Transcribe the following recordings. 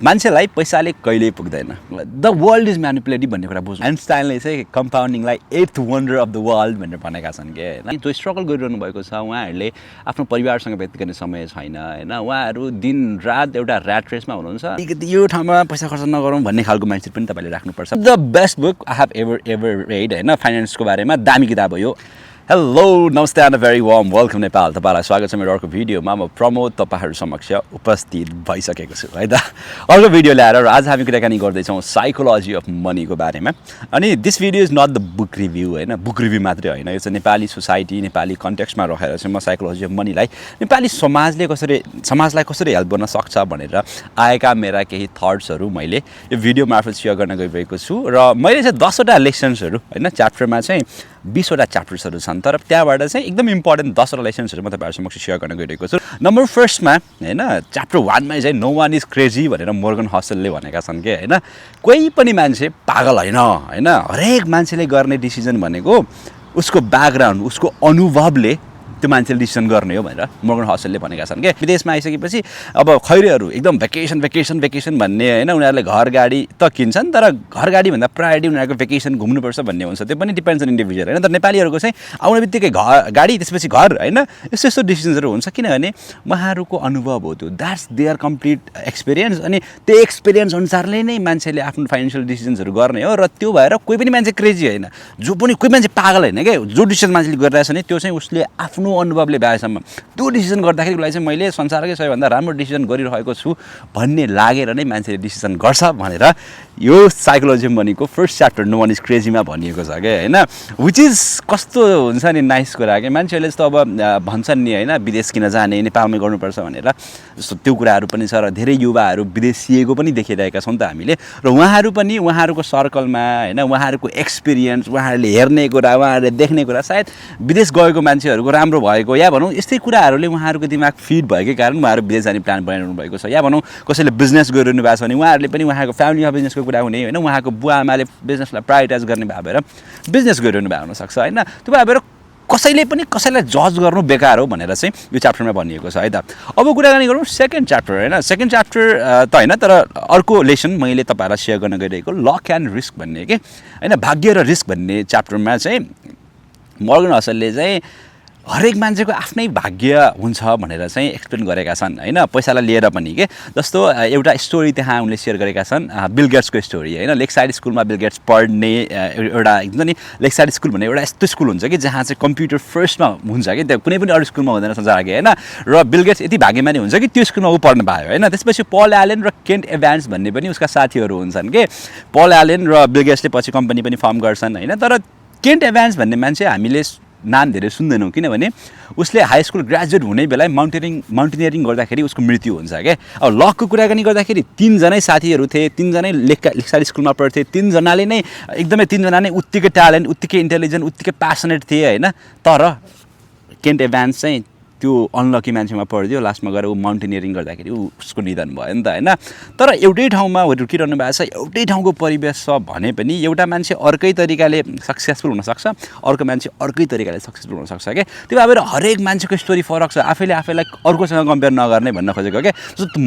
मान्छेलाई पैसाले कहिल्यै पुग्दैन द वर्ल्ड इज म्यानिपुलेटिभ भन्ने कुरा बुझ्नु आइन्स्टाइनले चाहिँ कम्पाउन्डिङलाई 8th wonder of the world भनेर भनेका छन् के हैन जो स्ट्रगल गरिरहनु भएको छ उहाँहरूले आफ्नो परिवारसँग व्यतीत गर्ने समय छैन हैन उहाँहरू दिन रात एउटा ऱ्याट रेसमा हुनुहुन्छ यो ठाउँमा पैसा खर्च नगरौँ भन्ने खालको माइन्डसेट पनि तपाईँले राख्नुपर्छ the best book I have ever red हैन फाइनेन्सको बारेमा दामी किताब हो यो हेलो नमस्ते and very warm welcome Nepal तपाईँलाई स्वागत छ मेरो अर्को भिडियोमा म प्रमोद तपाईँहरू समक्ष उपस्थित भइसकेको छु है त अर्को भिडियो ल्याएर र आज हामी कुराकानी गर्दैछौँ साइकोलोजी अफ मनीको बारेमा अनि this video is not the book review हैन बुक रिभ्यू मात्रै होइन यो चाहिँ नेपाली सोसाइटी नेपाली कन्टेक्स्टमा रहेर चाहिँ म साइकोलोजी अफ मनीलाई नेपाली समाजलाई कसरी हेल्प गर्न सक्छ भनेर आएका मेरा केही थट्सहरू मैले यो भिडियो मार्फत सेयर गर्न गइरहेको छु र मैले चाहिँ 10वटा लेसन्सहरू हैन च्याप्टरमा चाहिँ 20वटा च्याप्टर्सहरू छन् तर त्यहाँबाट चाहिँ एकदम इम्पोर्टेन्ट 10वटा लेसन्सहरू म तपाईँहरू समक्ष सेयर गर्न गइरहेको छु नम्बर फर्स्टमा हैन च्याप्टर 1मा चाहिँ नो वान इज क्रेजी भनेर मोर्गन हसलले भनेका छन् के हैन कोही पनि मान्छे पागल होइन हैन हरेक मान्छेले गर्ने डिसिजन भनेको उसको ब्याकग्राउन्ड उसको अनुभवले त्यो मान्छेले डिसिजन गर्ने हो भनेर मोर्गन हसलले भनेका छन् के विदेशमा आइसकेपछि अब खैरेहरू एकदम भेकेसन भन्ने हैन उनीहरूले घर गाडी त किन्छन् तर घर गाडी भन्दा प्रायोरिटी उनीहरूको भेकेसन घुम्नुपर्छ भन्ने हुन्छ त्यो पनि डिपेन्ड्स अन इन्डिभिजुअल हैन तर नेपालीहरूको चाहिँ आउने बित्तिकै गाडी त्यसपछि घर हैन यस्तो यस्तो डिसिजन्सहरू हुन्छ किनभने उहाँहरूको अनुभव हो त्यो द्याट्स देयर कम्प्लिट एक्सपिरियन्स अनि त्यो एक्सपिरियन्स अनुसारले नै मान्छेले आफ्नो फाइनेन्सियल डिसिजन्सहरू गर्ने हो र त्यो भएर कोही पनि मान्छे क्रेजी होइन जो पनि कोही मान्छे पागल होइन के जो डिसिजन मान्छेले गरिरहेछ नि त्यो चाहिँ उसले आफ्नो अनुभवले भएसम्म त्यो डिसिजन गर्दाखेरि उसलाई चाहिँ मैले संसारकै सबैभन्दा राम्रो डिसिजन गरिरहेको छु भन्ने लागेर नै मान्छेले डिसिजन गर्छ भनेर यो साइकोलोजी मनीको first chapter no one is क्रेजीमा भनिएको छ क्या होइन विच इज कस्तो हुन्छ नि नाइस कुरा क्या मान्छेहरूले जस्तो अब भन्छन् नि होइन विदेश किन जाने नेपालमै गर्नुपर्छ भनेर जस्तो त्यो कुराहरू पनि छ र धेरै युवाहरू विदेशिएको पनि देखिरहेका छौँ त हामीले र उहाँहरू पनि उहाँहरूको सर्कलमा होइन उहाँहरूको एक्सपिरियन्स उहाँहरूले हेर्ने कुरा उहाँहरूले देख्ने कुरा सायद विदेश गएको मान्छेहरूको राम्रो भएको या भनौँ यस्तै कुराहरूले उहाँहरूको दिमाग फिट भएकै कारण उहाँहरू विदेश जाने प्लान बनाइरहनु भएको छ या भनौँ कसैले बिजनेस गरिरहनु भएको छ भने उहाँहरूले पनि उहाँको फ्यामिलीमा बिजनेसको कुरा हुने होइन उहाँको बुवा आमाले बिजनेसलाई प्रायोरिटाइज गर्ने भएर बिजनेस गरिरहनु भएको हुनसक्छ होइन त्यो भएर कसैले पनि कसैलाई जज गर्नु बेकार हो भनेर चाहिँ यो च्याप्टरमा भनिएको छ है त अब कुराकानी गरौँ सेकेन्ड च्याप्टर होइन सेकेन्ड च्याप्टर त होइन तर अर्को लेसन मैले तपाईँहरूलाई सेयर गर्न गइरहेको लक एन्ड रिस्क भन्ने के होइन भाग्य र रिस्क भन्ने च्याप्टरमा चाहिँ मोर्गन हसलले चाहिँ हरेक मान्छेको आफ्नै भाग्य हुन्छ भनेर चाहिँ एक्सप्लेन गरेका छन् होइन पैसालाई लिएर पनि के जस्तो एउटा स्टोरी त्यहाँ उनले सेयर गरेका छन् बिल गेट्सको स्टोरी होइन लेक साइड स्कुलमा बिल गेट्स पढ्ने एउटा हुन्छ नि लेक साइड स्कुल भन्ने एउटा यस्तो स्कुल हुन्छ कि जहाँ चाहिँ कम्प्युटर फर्स्टमा हुन्छ कि त्यो कुनै पनि अरू स्कुलमा हुँदैन संसारकै होइन र बिल गेट्स यति भाग्यमानी हुन्छ कि त्यो स्कुलमा ऊ पढ्नु पायो होइन त्यसपछि पल एलेन र केन्ट एभान्स भन्ने पनि उसका साथीहरू हुन्छन् कि पल एलेन र बिल गेट्सले पछि कम्पनी पनि फर्म गर्छन् होइन तर केन्ट एभान्स भन्ने मान्छे हामीले नाम धेरै सुन्दैनौँ किनभने उसले हाई स्कुल ग्रेजुएट हुने बेला माउन्टेनियरिङ गर्दाखेरि उसको मृत्यु हुन्छ क्या अब लकको कुराकानी गर्दाखेरि 3 जनै साथीहरू थिए 3 जनै लेक्साइड स्कुलमा पढ्थे 3 जनाले नै एकदमै 3 जना नै उत्तिकै ट्यालेन्ट उत्तिकै इन्टेलिजेन्ट उत्तिकै प्यासनेट थिए होइन तर केन्ट एभान्स चाहिँ त्यो अनलकी मान्छेमा पढिदियो लास्टमा गएर ऊ माउन्टेनियरिङ गर्दाखेरि उसको निधन भयो नि त होइन तर एउटै ठाउँमा हुर्किरहनु भएको छ एउटै ठाउँको परिवेश छ भने पनि एउटा मान्छे अर्कै तरिकाले सक्सेसफुल हुनसक्छ अर्को मान्छे अर्कै तरिकाले सक्सेसफुल हुनसक्छ क्या त्यो भएर हरेक मान्छेको स्टोरी फरक छ आफैलाई अर्कोसँग कम्पेयर नगर्ने भन्न खोजेको क्या जस्तो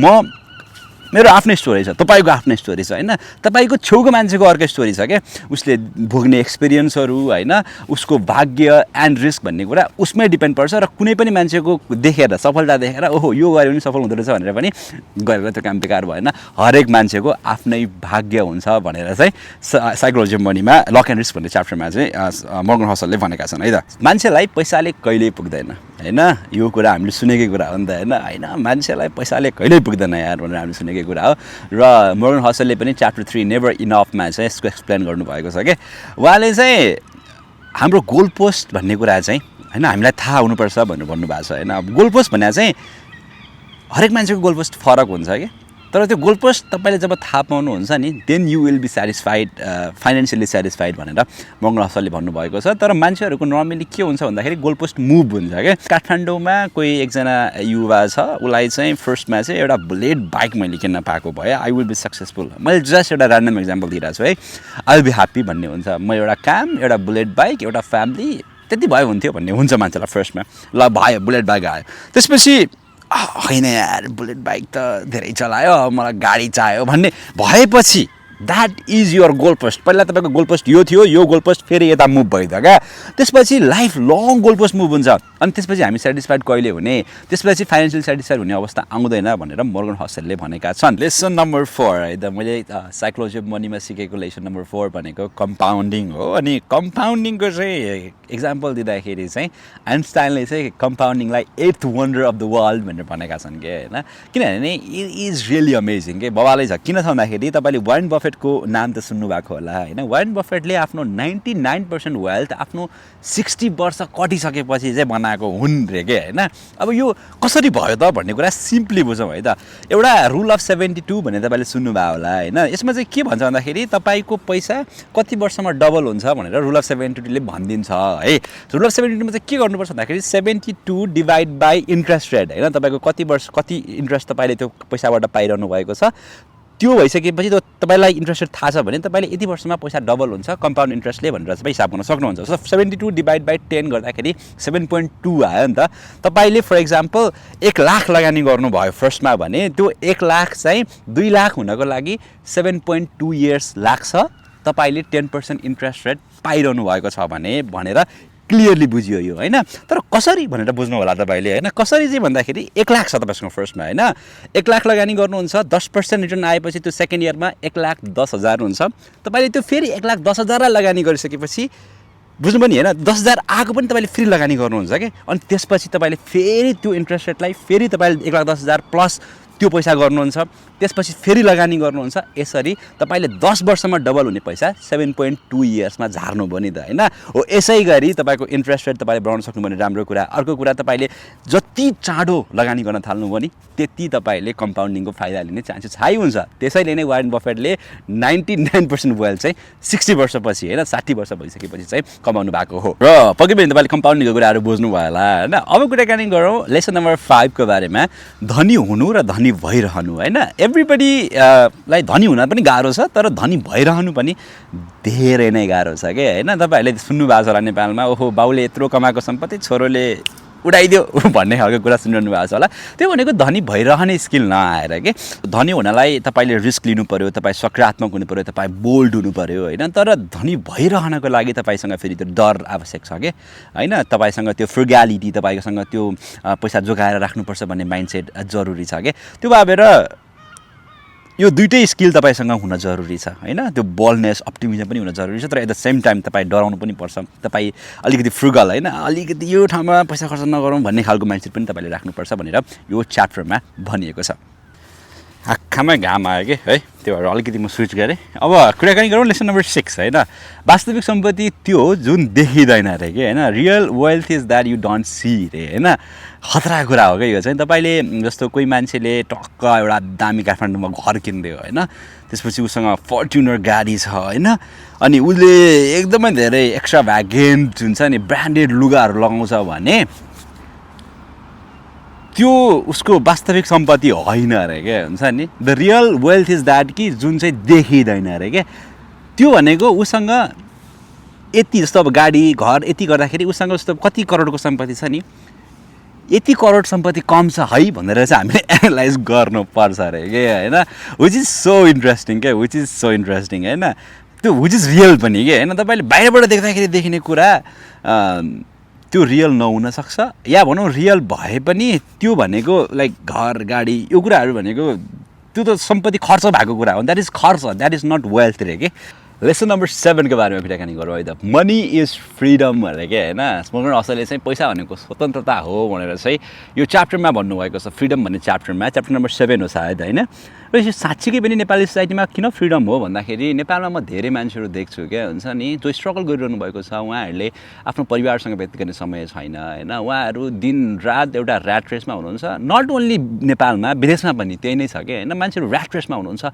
मेरो आफ्नै स्टोरी छ तपाईँको आफ्नै स्टोरी छ होइन तपाईँको छेउको मान्छेको अर्कै स्टोरी छ क्या उसले भोग्ने एक्सपिरियन्सहरू होइन उसको भाग्य एन्ड रिस्क भन्ने कुरा उसमै डिपेन्ड पर्छ र कुनै पनि मान्छेको देखेर सफलता देखेर ओहो यो गऱ्यो भने सफल हुँदो रहेछ भनेर पनि गरेर त्यो काम बेकार भएन हरेक मान्छेको आफ्नै भाग्य हुन्छ भनेर चाहिँ साइकोलोजी मनीमा लक एन्ड रिस्क भन्ने च्याप्टरमा चाहिँ मोर्गन हसलले भनेका छन् है त मान्छेलाई पैसाले कहिल्यै पुग्दैन हैन यो कुरा हामीले सुनेकै कुरा हो नि त हैन मान्छेलाई पैसाले कहिल्यै पुग्दैन यार भनेर हामीले सुनेकै कुरा हो र मोर्गन हसलले पनि च्याप्टर 3 नेभर इनफमा चाहिँ यसको एक्सप्लेन गर्नुभएको छ के उहाँले चाहिँ हाम्रो गोल पोस्ट भन्ने कुरा चाहिँ हैन हामीलाई थाहा हुनुपर्छ भनेर भन्नुभएको छ हैन गोल पोस्ट भन्ने चाहिँ हरेक मान्छेको गोल पोस्ट फरक हुन्छ के तर त्यो गोल पोस्ट तपाईँले जब थाहा पाउनुहुन्छ नि then you will be satisfied financially satisfied भनेर मोर्गन हसलले भन्नुभएको छ तर मान्छेहरूको नर्मली के हुन्छ भन्दाखेरि गोल पोस्ट मुभ हुन्छ क्या काठमाडौँमा कोही एकजना युवा छ उसलाई चाहिँ फर्स्टमा चाहिँ एउटा बुलेट बाइक मैले किन्न पाएको भए आई विल बी सक्सेसफुल मैले जस्ट एउटा ऱ्यान्डम एक्जाम्पल दिइरहेको छु है आई विल बी ह्याप्पी भन्ने हुन्छ म एउटा काम एउटा बुलेट बाइक एउटा फ्यामिली त्यति भयो हुन्थ्यो भन्ने हुन्छ मान्छेलाई फर्स्टमा ल भयो बुलेट बाइक आयो त्यसपछि होइन यार बुलेट बाइक त धेरै चलायो मलाई गाडी चाहियो भन्ने भएपछि that is your goal post. पहिला तपाईँको गोल पोस्ट यो थियो, यो गोल पोस्ट फेरि यता मुभ भइदियो क्या। त्यसपछि life long goal post move हुन्छ अनि त्यसपछि हामी सेटिस्फाइड कहिले हुने, त्यसपछि फाइनेन्सियल सेटिस्फाइड हुने अवस्था आउँदैन भनेर मोर्गन हसेलले भनेका छन्। लेसन नम्बर 4 है त, मैले साइकोलोजी अफ मनीमा सिकेको लेसन नम्बर 4 भनेको कम्पाउन्डिङ हो। अनि कम्पाउन्डिङको चाहिँ इक्जाम्पल दिँदाखेरि चाहिँ आइन्स्टाइनले चाहिँ कम्पाउन्डिङलाई 8th wonder of the world भनेर भनेका छन् कि होइन, किनभने इट इज रियली अमेजिङ के बवालै छ। किन छ भन्दाखेरि तपाईँले वारेन बफेटको नाम त सुन्नुभएको होला होइन। वारेन बफेटले आफ्नो 99% वेल्थ आफ्नो 60 वर्ष कटिसकेपछि चाहिँ बनाएको हुन् रे के होइन। अब यो कसरी भयो त भन्ने कुरा सिम्पली बुझौँ है त। एउटा रुल अफ 72 भन्ने तपाईँले सुन्नुभयो होला होइन। यसमा चाहिँ के भन्छ भन्दाखेरि तपाईँको पैसा कति वर्षमा डबल हुन्छ भनेर रुल अफ 72ले भनिदिन्छ है। रुल अफ 72मा चाहिँ के गर्नुपर्छ भन्दाखेरि 72 डिभाइड बाई इन्ट्रेस्ट रेट होइन। तपाईँको कति वर्ष कति इन्ट्रेस्ट तपाईँले त्यो पैसाबाट पाइरहनु भएको छ, त्यो भइसकेपछि तपाईँलाई इन्ट्रेस्ट रेट थाहा छ भने तपाईँले यति वर्षमा पैसा डबल हुन्छ कम्पाउन्ड इन्ट्रेस्टले भनेर चाहिँ हिसाब गर्न सक्नुहुन्छ। सो 72 डिभाइड बाई 10 गर्दाखेरि 7.2 आयो नि त। तपाईँले फर इक्जाम्पल 1 लाख लगानी गर्नुभयो फर्स्टमा भने त्यो 1 लाख चाहिँ 2 लाख हुनको लागि 7.2 इयर्स लाग्छ। तपाईँले 10% इन्ट्रेस्ट रेट पाइरहनु भएको छ भने भनेर क्लियरली बुझियो यो होइन। तर कसरी भनेर बुझ्नु होला तपाईँले होइन। कसरी चाहिँ भन्दाखेरि 1 लाख छ तपाईँसँग फर्स्टमा होइन, 1 लाख लगानी गर्नुहुन्छ, 10% रिटर्न आएपछि त्यो सेकेन्ड इयरमा 1,10,000 हुन्छ। तपाईँले त्यो फेरि 1,10,000 लगानी गरिसकेपछि बुझ्नु पनि होइन 10,000 आएको पनि तपाईँले फेरि लगानी गर्नुहुन्छ कि। अनि त्यसपछि तपाईँले फेरि त्यो इन्ट्रेस्ट रेटलाई फेरि तपाईँले 1,10,000 प्लस त्यो पैसा गर्नुहुन्छ, त्यसपछि फेरि लगानी गर्नुहुन्छ। यसरी तपाईँले 10 वर्षमा डबल हुने पैसा 7.2 इयर्समा झार्नु भयो नि त होइन। हो यसै गरी तपाईँको इन्ट्रेस्ट रेट तपाईँले बढाउन सक्नु भने राम्रो कुरा। अर्को कुरा तपाईँले जति चाँडो लगानी गर्न थाल्नुभयो नि त्यति तपाईँले कम्पाउन्डिङको फाइदा लिने चान्सेस हाई हुन्छ। त्यसैले नै वारेन बफेटले 99% वेल्थ चाहिँ 60 वर्षपछि होइन 60 वर्ष भइसकेपछि चाहिँ कमाउनु भएको हो। र पक्कै पनि तपाईँले कम्पाउन्डिङको कुराहरू बुझ्नु भयो होला होइन। अब कुराकानी गरौँ लेसन नम्बर 5 को बारेमा, धनी हुनु र धनी भइरहनु होइन। एभ्रिबडी लाई धनी हुन पनि गाह्रो छ तर धनी भइरहनु पनि धेरै नै गाह्रो छ क्या होइन। तपाईँहरूले सुन्नुभएको छ होला नेपालमा ओहो बाउले यत्रो कमाएको सम्पत्ति छोरोले उडाइदियो भन्ने खालको कुरा सुनिरहनु भएको छ होला। त्यो भनेको धनी भइरहने स्किल नआएर के। धनी हुनलाई तपाईँले रिस्क लिनु पऱ्यो, तपाईँ सकारात्मक हुनु पऱ्यो, तपाईँ बोल्ड हुनु पऱ्यो होइन। तर धनी भइरहनको लागि तपाईँसँग फेरि त्यो डर आवश्यक छ कि होइन। तपाईँसँग त्यो फ्रुग्यालिटी, तपाईँसँग त्यो पैसा जोगाएर राख्नुपर्छ भन्ने माइन्डसेट जरुरी छ कि। त्यो भएर यो दुइटै स्किल तपाईँसँग हुन जरुरी छ होइन। त्यो बोल्डनेस अप्टिमिजम पनि हुन जरुरी छ तर एट द सेम टाइम तपाईँ डराउनु पनि पर्छ। तपाईँ अलिकति फ्रुगल होइन, अलिकति यो ठाउँमा पैसा खर्च नगरौँ भन्ने खालको माइन्डसेट पनि तपाईँले राख्नुपर्छ भनेर यो च्याप्टरमा भनिएको छ। आँखामा घाम आयो कि है, त्यो भएर अलिकति म स्विच गरेँ। अब कुराकानी गरौँ लेसन नम्बर 6 होइन। वास्तविक सम्पत्ति त्यो हो जुन देखिँदैन अरे कि होइन। Real wealth is that you don't see रे होइन। खतरा कुरा हो क्या यो चाहिँ। तपाईँले जस्तो कोही मान्छेले टक्क एउटा दामी काठमाडौँमा घर किनिदियो होइन, त्यसपछि उसँग फर्च्युनर गाडी छ होइन, अनि उसले एकदमै धेरै एक्स्ट्रा भ्यागेन्ट हुन्छ नि ब्रान्डेड लुगाहरू लगाउँछ भने त्यो उसको वास्तविक सम्पत्ति होइन अरे क्या हुन्छ नि। The real wealth is that कि जुन चाहिँ देखिँदैन अरे क्या। त्यो भनेको उसँग यति जस्तो अब गाडी घर यति गर्दाखेरि उसँग जस्तो कति करोडको सम्पत्ति छ नि, यति करोड सम्पत्ति कम छ है भनेर चाहिँ हामीले एनालाइज गर्नुपर्छ अरे के होइन। विच इज सो इन्ट्रेस्टिङ क्या, विच इज सो इन्ट्रेस्टिङ होइन। त्यो विच इज रियल पनि के होइन। तपाईँले बाहिरबाट देख्दाखेरि देखिने कुरा त्यो रियल नहुनसक्छ या भनौँ रियल भए पनि त्यो भनेको लाइक घर गाडी यो कुराहरू भनेको त्यो त सम्पत्ति खर्च भएको कुरा हो। द्याट इज खर्च, द्याट इज नट वेल्थ रे के। लेसन नम्बर 7 को बारेमा कुराकानी गरौँ है त। मनी इज फ्रिडम भनेर के होइन। मोर्गन हसेलले चाहिँ पैसा भनेको स्वतन्त्रता हो भनेर चाहिँ यो च्याप्टरमा भन्नुभएको छ। फ्रिडम भन्ने च्याप्टरमा, च्याप्टर नम्बर 7 हो सायद होइन। र यो साँच्चीकै पनि नेपाली सोसाइटीमा किन फ्रिडम हो भन्दाखेरि नेपालमा म धेरै मान्छेहरू देख्छु क्या हुन्छ नि जो स्ट्रगल गरिरहनु भएको छ। उहाँहरूले आफ्नो परिवारसँग व्यतीत गर्ने समय छैन होइन। उहाँहरू दिन रात एउटा ऱ्याट रेसमा हुनुहुन्छ। नट ओन्ली नेपालमा विदेशमा पनि त्यही नै छ क्या होइन। मान्छेहरू ऱ्याट रेसमा हुनुहुन्छ।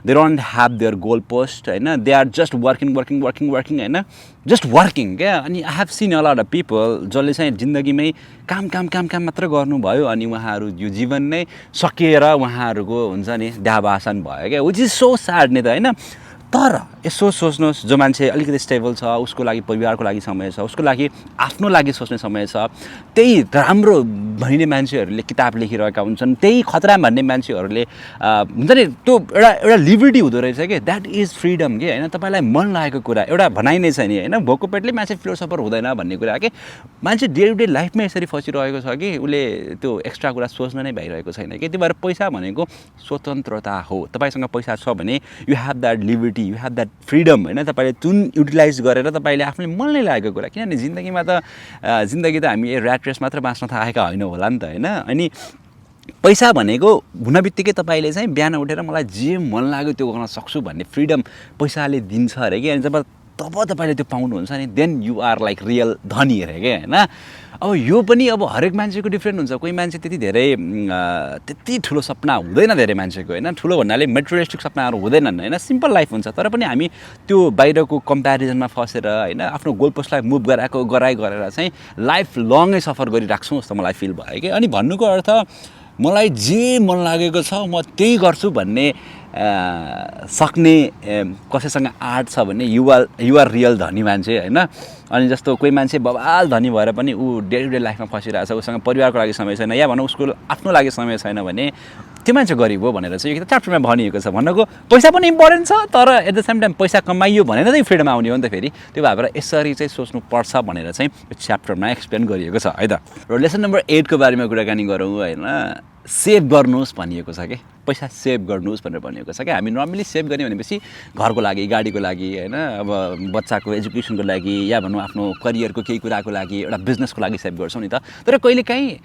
They don't have there goal post होइन। दे आर जस्ट वर्किङ होइन, जस्ट वर्किङ क्या। अनि I have seen a lot of people जसले चाहिँ जिन्दगीमै काम काम काम काम मात्र गर्नुभयो अनि उहाँहरू यो जीवन नै सकिएर उहाँहरूको हुन्छ नि देहावसान भयो क्या। विच इज सो स्याड नि त होइन। तर यसो सोच्नुहोस् जो मान्छे अलिकति स्टेबल छ, उसको लागि परिवारको लागि समय छ, उसको लागि आफ्नो लागि सोच्ने समय छ, त्यही राम्रो भन्ने मान्छेहरूले किताब लेखिरहेका हुन्छन्, त्यही खतरा भन्ने मान्छेहरूले हुन्छ नि त्यो एउटा लिबर्टी हुँदो रहेछ कि द्याट इज फ्रिडम के होइन। तपाईँलाई मन लागेको कुरा एउटा भनाइ नै छ नि होइन, भोको पेटले मान्छे फिलोसफर हुँदैन भन्ने कुरा के मान्छे डे टु डे लाइफमा यसरी फसिरहेको छ कि उसले त्यो एक्स्ट्रा कुरा सोच्न नै भइरहेको छैन कि। त्यो भएर पैसा भनेको स्वतन्त्रता हो। तपाईँसँग पैसा छ भने you have that liberty, you have that freedom होइन। तपाईँले जुन युटिलाइज गरेर तपाईँले आफूले मनले लागेको कुरा, किनभने जिन्दगीमा त जिन्दगी त हामी ऱ्याट रेस मात्र बाँच्न थालेका होइन होला नि त होइन। अनि पैसा भनेको हुन बित्तिकै तपाईँले चाहिँ बिहान उठेर मलाई जे मन लाग्यो त्यो गर्न सक्छु भन्ने फ्रिडम पैसाले दिन्छ अरे कि। अनि तब तपाईँले त्यो पाउनुहुन्छ नि then you are like real धनी अरे क्या होइन। अब यो पनि अब हरेक मान्छेको डिफ्रेन्ट हुन्छ। कोही मान्छे त्यति ठुलो सपना हुँदैन धेरै मान्छेको होइन, ठुलो भन्नाले मेटेरियलिस्टिक सपनाहरू हुँदैनन् होइन, सिम्पल लाइफ हुन्छ। तर पनि हामी त्यो बाहिरको कम्पेरिजनमा फसेर होइन आफ्नो गोल पोस्टलाई मुभ गरेर चाहिँ लाइफ लङै सफर गरिराख्छौँ जस्तो मलाई फिल भयो कि। अनि भन्नुको अर्थ मलाई जे मन लागेको छ म त्यही गर्छु भन्ने सक्ने कसैसँग आर्ट छ भने युआर रियल धनी मान्छे होइन। अनि जस्तो कोही मान्छे बवाल धनी भएर पनि ऊ डे टु डे लाइफमा फसिरहेको छ, उसँग परिवारको लागि समय छैन या भनौँ उसको आफ्नो लागि समय छैन भने त्यो मान्छे गरिब हो भनेर चाहिँ यो च्याप्टरमा भनिएको छ। भन्नको पैसा पनि इम्पोर्टेन्ट छ, तर एट द सेम टाइम पैसा कमाइयो भनेर चाहिँ फ्रिडम आउने हो नि त फेरि। त्यो भएर यसरी चाहिँ सोच्नुपर्छ भनेर चाहिँ यो च्याप्टरमा एक्सप्लेन गरिएको छ है त। र लेसन नम्बर 8 को बारेमा कुराकानी गरौँ होइन। सेभ गर्नुहोस् भनिएको छ कि, पैसा सेभ गर्नुहोस् भनेर भनिएको छ क्या। हामी नर्मली सेभ गर्ने भनेपछि घरको लागि, गाडीको लागि होइन, अब बच्चाको एजुकेसनको लागि या भनौँ आफ्नो करियरको केही कुराको लागि, एउटा बिजनेसको लागि सेभ गर्छौँ नि त। तर कहिलेकाहीँ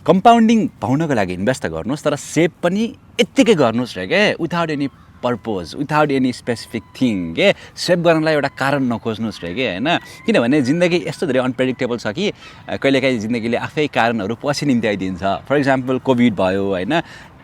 कम्पाउन्डिङ पाउनको लागि इन्भेस्ट त गर्नुहोस्, तर सेभ पनि यत्तिकै गर्नुहोस् र क्या, without any purpose, without any specific thing के। सेभ गर्नलाई एउटा कारण नखोज्नुहोस् र के होइन। किनभने जिन्दगी यस्तो धेरै अनप्रेडिक्टेबल छ कि कहिलेकाहीँ जिन्दगीले आफै कारणहरू पछि निम्त्याइदिन्छ। फर इक्जाम्पल कोभिड भयो होइन,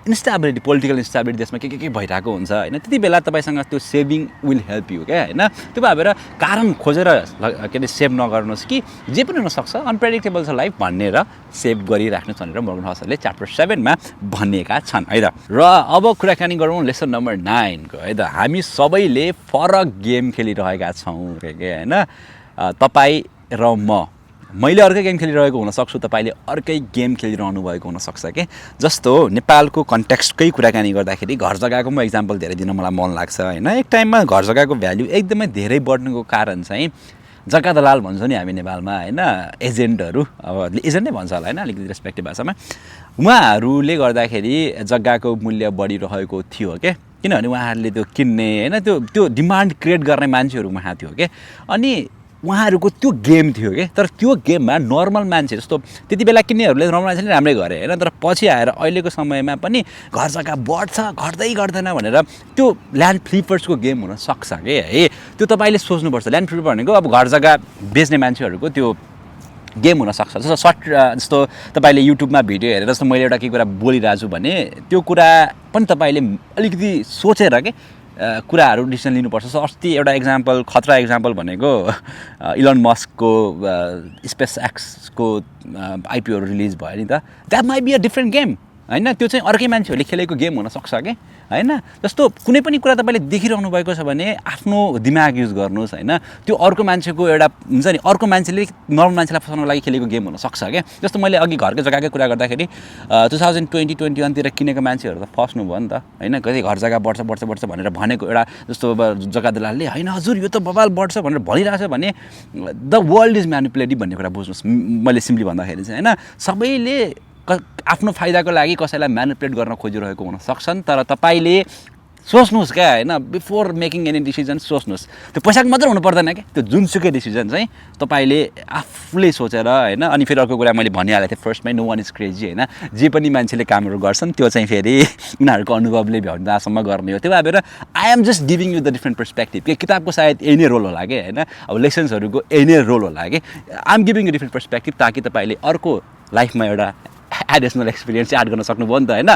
इन्स्टाबिलिटी, पोलिटिकल इन्स्टाबिलिटी देशमा के भइरहेको हुन्छ होइन। त्यति बेला तपाईँसँग त्यो सेभिङ विल हेल्प यु क्या होइन। त्यो भएर कारण खोजेर के अरे सेभ नगर्नुहोस् कि जे पनि हुनसक्छ, अनप्रेडिक्टेबल छ लाइफ भनेर सेभ गरिराख्नुहोस् भनेर मोर्गन हसलले च्याप्टर 7 मा भनिएका छन् है त। र अब कुराकानी गरौँ लेसन नम्बर 9 को है त। हामी सबैले फरक गेम खेलिरहेका छौँ के होइन। तपाईँ र मैले अर्कै गेम खेलिरहेको हुनसक्छु, तपाईँले अर्कै गेम खेलिरहनु भएको हुनसक्छ कि। जस्तो नेपालको कन्टेक्स्टकै कुराकानी गर्दाखेरि घर जग्गाको म इक्जाम्पल धेरै दिन मलाई मन लाग्छ होइन। एक टाइममा घर जग्गाको भ्याल्यु एकदमै धेरै बढ्नुको कारण चाहिँ जग्गा दलाल भन्छौँ नि हामी नेपालमा होइन, एजेन्टहरू, अब एजेन्ट नै भन्छ होला होइन अलिकति रेस्पेक्टिभ भाषामा, उहाँहरूले गर्दाखेरि जग्गाको मूल्य बढिरहेको थियो क्या। किनभने उहाँहरूले त्यो किन्ने होइन, त्यो डिमान्ड क्रिएट गर्ने मान्छेहरू उहाँ थियो क्या। अनि उहाँहरूको त्यो गेम थियो कि। तर त्यो गेममा नर्मल मान्छे जस्तो त्यति बेला किन्नेहरूले नर्मल मान्छेले राम्रै गरे होइन, तर पछि आएर अहिलेको समयमा पनि घर जग्गा बढ्छ घट्दै गर्दैन भनेर त्यो ल्यान्ड फ्लिपर्सको गेम हुनसक्छ कि है। त्यो तपाईँले सोच्नुपर्छ। ल्यान्ड फ्लिपर भनेको अब घर जग्गा बेच्ने मान्छेहरूको त्यो गेम हुनसक्छ। जस्तो तपाईँले युट्युबमा भिडियो हेरेर जस्तो मैले एउटा केही कुरा बोलिरहेको छु भने त्यो कुरा पनि तपाईँले अलिकति सोचेर के कुराहरू डिसिसन लिनुपर्छ। अस्ति एउटा इक्जाम्पल, खतरा इक्जाम्पल भनेको इलन मस्कको स्पेस एक्सको आइपिओहरू रिलिज भयो नि त। That might be a different game होइन, त्यो चाहिँ अर्कै मान्छेहरूले खेलेको गेम हुनसक्छ कि होइन। जस्तो कुनै पनि कुरा तपाईँले देखिरहनु भएको छ भने आफ्नो दिमाग युज गर्नुहोस् होइन। त्यो अर्को मान्छेको एउटा हुन्छ नि, अर्को मान्छेले नर्मल मान्छेलाई फसाउनको लागि खेलेको गेम हुनसक्छ क्या। जस्तो मैले अघि घरको जग्गाकै कुरा गर्दाखेरि 2021 किनेको मान्छेहरू त फस्नु भयो नि त होइन। कति घर जग्गा बढ्छ भनेर भनेको एउटा जस्तो अब जग्गा दलालले होइन हजुर यो त बबाल बढ्छ भनेर भनिरहेछ भने द वर्ल्ड इज म्यानिपुलेटिभ भन्ने कुरा बुझ्नुहोस्। मैले सिम्पली भन्दाखेरि चाहिँ होइन, सबैले आफ्नो फाइदाको लागि कसैलाई म्यानिपुलेट गर्न खोजिरहेको हुन सक्छन्। तर तपाईँले सोच्नुहोस् क्या होइन, बिफोर मेकिङ एनी डिसिजन सोच्नुहोस्। त्यो पैसाको मात्र हुनु पर्दैन क्या, त्यो जुनसुकै डिसिजन चाहिँ तपाईँले आफूले सोचेर होइन। अनि फेरि अर्को कुरा मैले भनिहालेको थिएँ फर्स्टमै, नो वान इज क्रेजी होइन। जे पनि मान्छेले कामहरू गर्छन् त्यो चाहिँ फेरि उनीहरूको अनुभवले भ्याउँदासम्म गर्ने हो। त्यो भएर I am just giving you the different perspective कि किताबको सायद यही नै रोल होला कि होइन, अब लेसन्सहरूको यही नै रोल होला कि। I am giving you different perspective ताकि तपाईँले अर्को लाइफमा एउटा एडिसनल एक्सपिरियन्स चाहिँ एड गर्न सक्नुभयो नि त होइन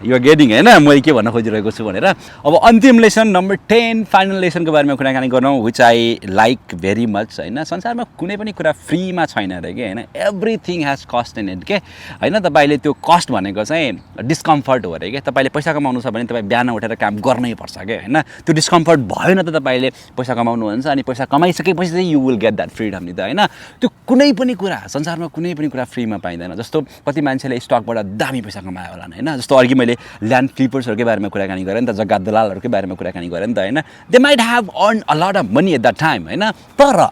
युआर गेटिङ होइन मैले के भन्न खोजिरहेको छु भनेर अब अन्तिम लेसन नम्बर 10 फाइनल लेसनको बारेमा कुराकानी गरौँ which I like very much होइन संसारमा कुनै पनि कुरा फ्रीमा छैन अरे कि होइन everything has cost in it के होइन तपाईँले त्यो कस्ट भनेको चाहिँ डिस्कम्फर्ट हो अरे कि तपाईँले पैसा कमाउनु छ भने तपाईँ बिहान उठेर काम गर्नै पर्छ क्या होइन त्यो डिस्कम्फर्ट भयो न त तपाईँले पैसा कमाउनुहुन्छ अनि पैसा कमाइसकेपछि चाहिँ you will get that freedom नि त होइन त्यो कुनै पनि कुरा संसारमा कुनै पनि कुरा फ्रीमा पाइँदैन जस्तो कति मान्छेले स्टकबाट दामी पैसा कमायो होला होइन जस्तो अघि मैले ल्यान्ड फ्लिपर्सहरूकै बारेमा कुराकानी गरेँ नि त जग्गा दलालहरूकै बारेमा कुराकानी गरेँ नि त होइन they might have earn a lot of money at that time होइन तर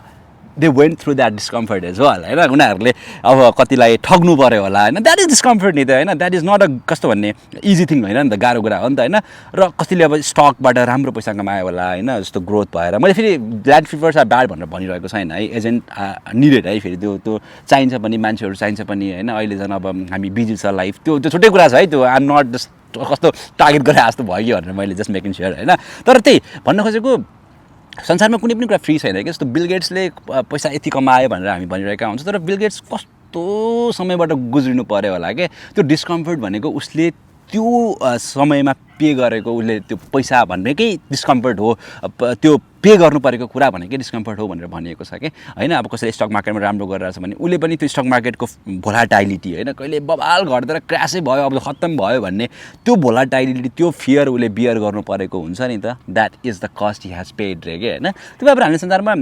they went through that discomfort as well होइन उनीहरूले अब कतिलाई ठग्नु पऱ्यो होला होइन द्याट इज डिस्कम्फर्ट नि त होइन द्याट इज नट अ कस्तो भन्ने इजी थिङ होइन नि त गाह्रो कुरा हो नि त होइन र कतिले अब स्टकबाट राम्रो पैसा कमायो होला होइन जस्तो ग्रोथ भएर मैले फेरि ल्यान्ड फ्लिपर्स आर ब्याड भनेर भनिरहेको छैन है एजेन्ट निडेड है फेरि त्यो चाहिन्छ पनि मान्छेहरू चाहिन्छ पनि होइन अहिले झन् अब हामी बिजी छ लाइफ त्यो छुट्टै कुरा छ है त्यो आइ एम नट जस्ट कस्तो टार्गेट गरे जस्तो भयो कि भनेर मैले जस्ट मेकिङ स्योर होइन तर त्यही भन्न खोजेको संसारमा कुनै पनि कुरा फ्री छैन कि जस्तो बिल गेट्सले पैसा यति कमायो भनेर हामी भनिरहेका हुन्छ तर बिल गेट्स कस्तो समयबाट गुज्रिनु पऱ्यो होला कि त्यो डिस्कम्फर्ट भनेको उसले त्यो समयमा पे गरेको उसले त्यो पैसा भनेकै डिस्कम्फर्ट हो त्यो पे गर्नु परेको कुरा भनेकै डिस्कम्फर्ट हो भनेर भनिएको छ कि होइन अब कसैले स्टक मार्केटमा राम्रो गरिरहेछ भने उसले पनि त्यो स्टक मार्केटको भोलाटाइलिटी होइन कहिले बबाल घट्दै क्रासै भयो अब खत्तम भयो भन्ने त्यो भोलाटाइलिटी त्यो फियर उसले बियर गर्नु परेको हुन्छ नि त that is the cost he has paid रे के होइन त्यो भएर हामीले संसारमा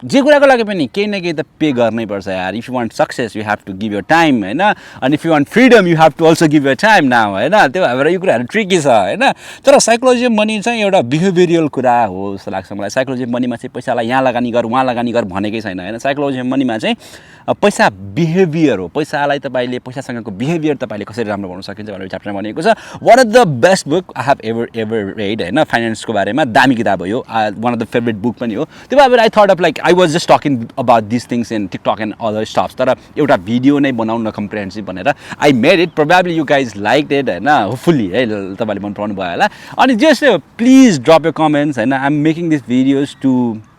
जे कुराको लागि पनि केही न केही त पे गर्नै पर्छ यार if you want success you have to give your time होइन अनि if you want freedom you have to also give your time now होइन त्यो भएर यो कुराहरू ट्रिकी छ होइन तर साइकोलोजी अफ मनी चाहिँ एउटा बिहेभियरल कुरा हो जस्तो लाग्छ मलाई साइकोलोजी अफ मनीमा चाहिँ पैसालाई यहाँ लगानी गर उहाँ लगानी गर भनेकै छैन होइन साइकोलोजी अफ मनीमा चाहिँ पैसा बिहेभियर हो पैसालाई तपाईँले पैसासँगको बिहेभियर तपाईँले कसरी राम्रो बनाउन सकिन्छ भनेर च्याप्टरमा भनेको छ one of the best book I have ever red होइन फाइनेन्सको बारेमा दामी किताब हो यो one of the favourite book पनि हो त्यो भएर I thought of like I was just talking about this things in TikTok and other stuffs तर एउटा भिडियो नै बनाउन कम्प्रिहेन्सिभ भनेर I made it probably you guys like it होइन होपफुल्ली है तपाईँले मन पराउनु भयो होला अनि just please drop your comments होइन I am making this videos to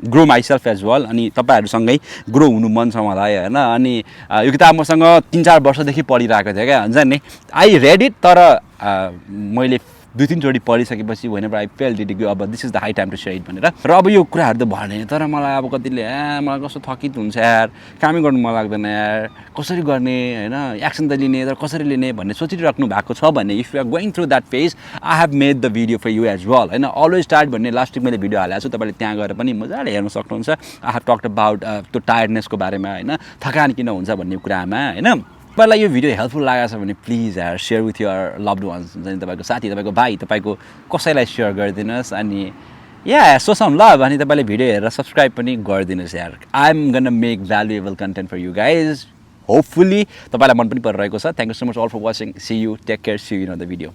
grow myself as well अनि तपाईँहरूसँगै ग्रो हुनु मन छ मलाई होइन अनि यो किताब मसँग 3-4 वर्षदेखि पढिरहेको थियो क्या हुन्छ नि आई रेड इट तर मैले 2-3 चोटि पढिसकेपछि वेनेभर आई फेल्ट इट अब this is the high time to share it भनेर र अब यो कुराहरू त भने तर मलाई अब कतिले मलाई कस्तो थकित हुन्छ यार कामै गर्नु मन लाग्दैन यार कसरी गर्ने होइन एक्सन त लिने तर कसरी लिने भन्ने सोचिराख्नु भएको छ भने if you are going through that phase I have made the video for you as well होइन अलवेज स्टार्ट भन्ने लास्ट विक मैले भिडियो हालेको छु तपाईँले त्यहाँ गएर पनि मजाले हेर्न सक्नुहुन्छ आई हेभ टक्ड अबाउट त्यो टायर्डनेसको बारेमा होइन थकान किन हुन्छ भन्ने कुरामा होइन तपाईँलाई यो भिडियो हेल्पफुल लागेको छ भने प्लिज यार share with your loved ones हुन्छ नि तपाईँको साथी तपाईँको भाइ तपाईँको कसैलाई सेयर गरिदिनुहोस् अनि या सो सम लभ अनि तपाईँले भिडियो हेरेर सब्सक्राइब पनि गरिदिनुहोस् यार I am gonna make valuable content for you guys hopefully तपाईँलाई मन पनि परिरहेको छ thank you so much all for watching see you take care see you in the video